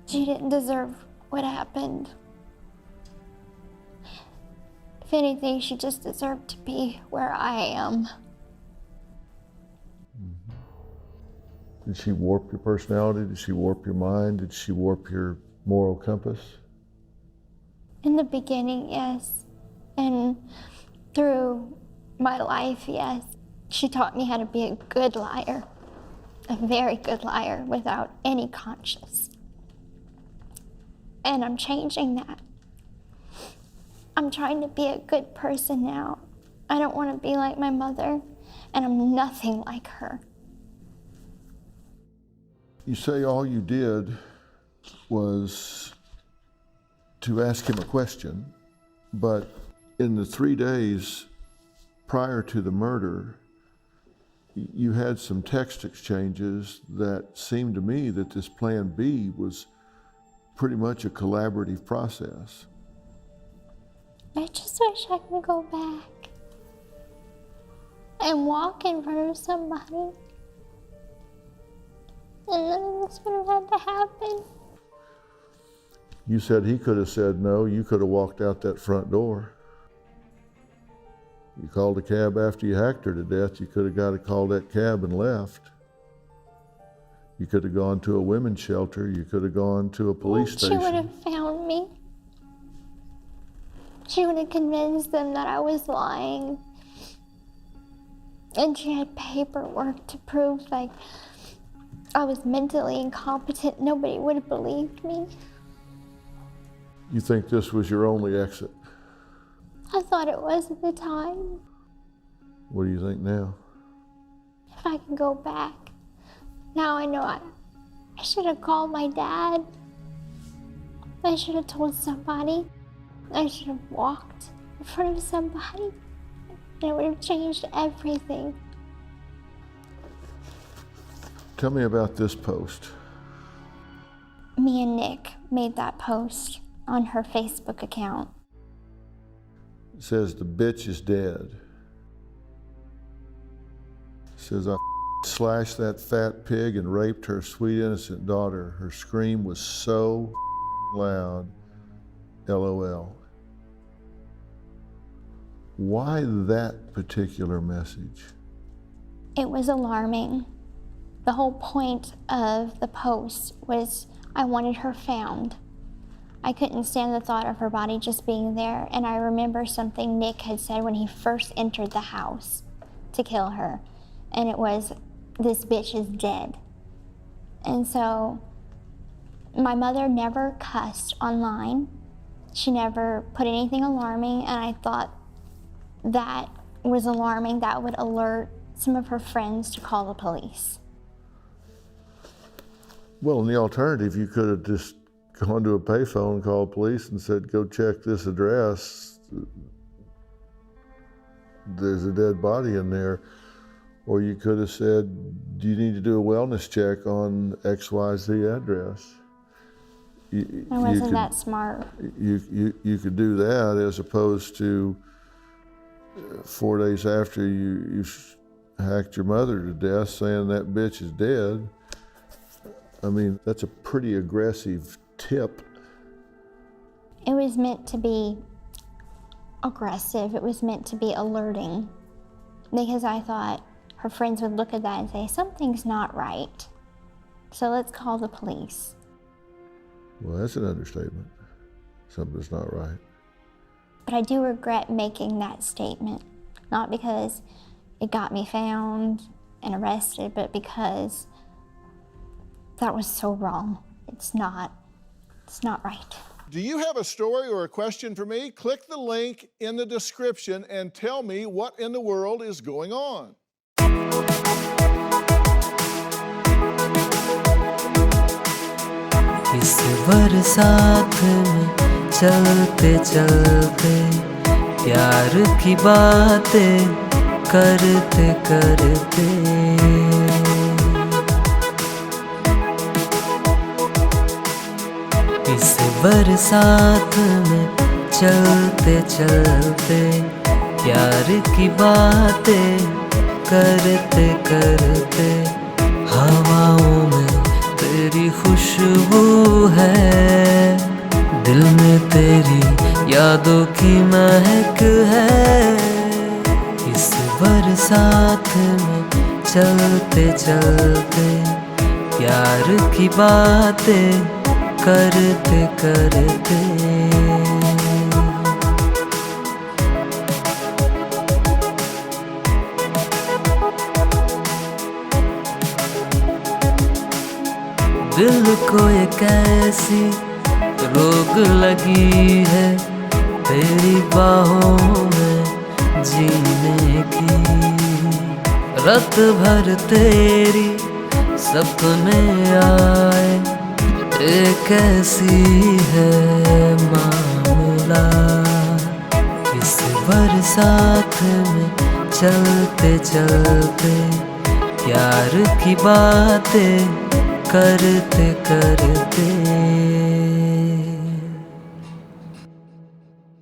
She didn't deserve what happened. If anything, she just deserved to be where I am. Did she warp your personality? Did she warp your mind? Did she warp your moral compass? In the beginning, yes. And through my life, yes. She taught me how to be a good liar, a very good liar without any conscience. And I'm changing that. I'm trying to be a good person now. I don't want to be like my mother, and I'm nothing like her. You say all you did was to ask him a question, but in the 3 days prior to the murder, you had some text exchanges that seemed to me that this Plan B was pretty much a collaborative process. I just wish I could go back and walk in front of somebody, and none of this would have had to happen. You said he could have said no, you could have walked out that front door. You called a cab after you hacked her to death, you could have got to call that cab and left. You could have gone to a women's shelter, you could have gone to a police station. She would have found me. She would have convinced them that I was lying. And she had paperwork to prove like I was mentally incompetent. Nobody would have believed me. You think this was your only exit? I thought it was at the time. What do you think now? If I can go back. Now I know I should have called my dad. I should have told somebody. I should have walked in front of somebody. And it would have changed everything. Tell me about this post. Me and Nick made that post on her Facebook account. It says, the bitch is dead. It says, I slashed that fat pig and raped her sweet innocent daughter. Her scream was so loud, LOL. Why that particular message? It was alarming. The whole point of the post was I wanted her found. I couldn't stand the thought of her body just being there, and I remember something Nick had said when he first entered the house to kill her, and it was, this bitch is dead. And so my mother never cussed online. She never put anything alarming, and I thought that was alarming. That would alert some of her friends to call the police. Well, in the alternative, you could have just gone to a payphone and called police and said, go check this address. There's a dead body in there. Or you could have said, do you need to do a wellness check on XYZ address? I wasn't that smart. You could do that as opposed to 4 days after you hacked your mother to death saying that bitch is dead. I mean, that's a pretty aggressive tip. It was meant to be aggressive. It was meant to be alerting, because I thought her friends would look at that and say, something's not right. So let's call the police. Well, that's an understatement. Something's not right. But I do regret making that statement, not because it got me found and arrested, but because that was so wrong. It's not right. Do you have a story or a question for me? Click the link in the description and tell me what in the world is going on. इस बरसात में चलते चलते प्यार की बातें करते करते इस बरसात में चलते चलते प्यार की बातें करते करते हवाओं में तेरी खुशबू है, दिल में तेरी यादों की महक है। इस बरसात में चलते चलते प्यार की बातें करते करते। दिल को एक ऐसी रोग लगी है तेरी बाहों में जीने की। रात भर तेरी सपने आए, एक ऐसी है मामला। इस बरसात में चलते चलते प्यार की बातें करते करते।